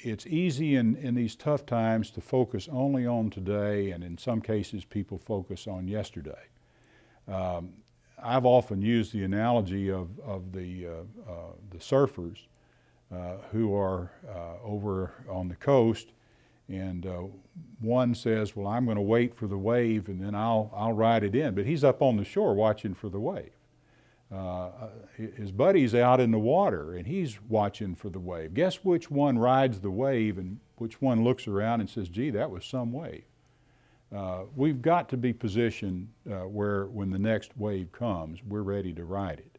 it's easy in these tough times to focus only on today, and in some cases people focus on yesterday. I've often used the analogy of the surfers who are over on the coast, and one says, well, I'm going to wait for the wave and then I'll ride it in, but he's up on the shore watching for the wave. His buddy's out in the water and he's watching for the wave. Guess which one rides the wave and which one looks around and says, gee, that was some wave. We've got to be positioned where when the next wave comes, we're ready to ride it.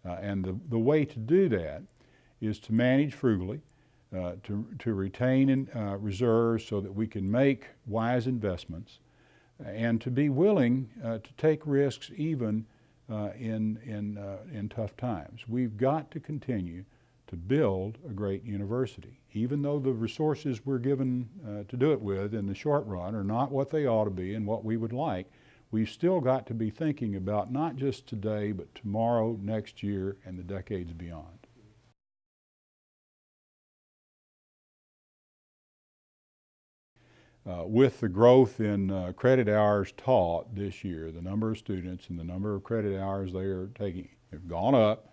And the way to do that is to manage frugally, to retain reserves so that we can make wise investments, and to be willing to take risks even in tough times. We've got to continue to build a great university. Even though the resources we're given to do it with in the short run are not what they ought to be and what we would like, we've still got to be thinking about not just today, but tomorrow, next year, and the decades beyond. With the growth in credit hours taught this year, the number of students and the number of credit hours they are taking have gone up.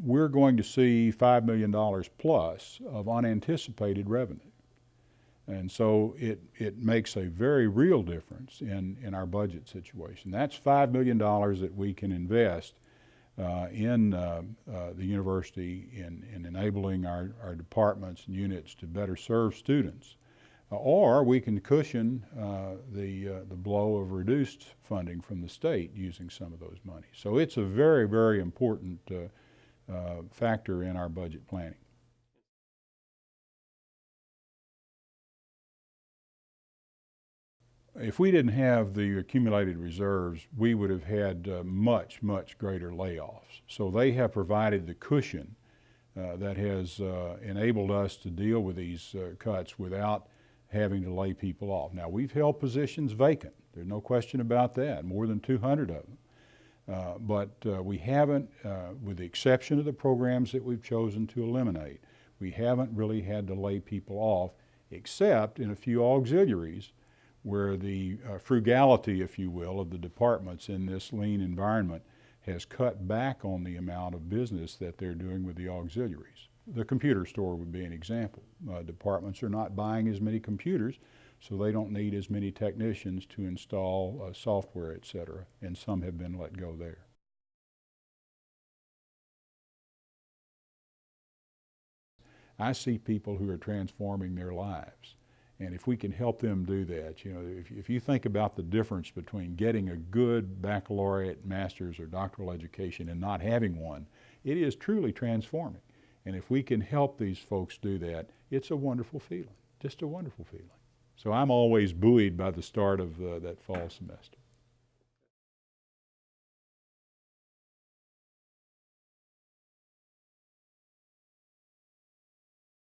We're going to see $5 million plus of unanticipated revenue. And so it makes a very real difference in our budget situation. That's $5 million that we can invest in the university in enabling our departments and units to better serve students. Or we can cushion the blow of reduced funding from the state using some of those monies. So it's a very, very important factor in our budget planning. If we didn't have the accumulated reserves, we would have had much, much greater layoffs. So they have provided the cushion that has enabled us to deal with these cuts without having to lay people off. Now, we've held positions vacant. There's no question about that, more than 200 of them. But we haven't, with the exception of the programs that we've chosen to eliminate, we haven't really had to lay people off, except in a few auxiliaries where the frugality, if you will, of the departments in this lean environment has cut back on the amount of business that they're doing with the auxiliaries. The computer store would be an example. Departments are not buying as many computers, so they don't need as many technicians to install software, et cetera, and some have been let go there. I see people who are transforming their lives, and if we can help them do that, you know, if you think about the difference between getting a good baccalaureate, master's, or doctoral education and not having one, it is truly transforming. And if we can help these folks do that, it's a wonderful feeling, just a wonderful feeling. So I'm always buoyed by the start of that fall semester.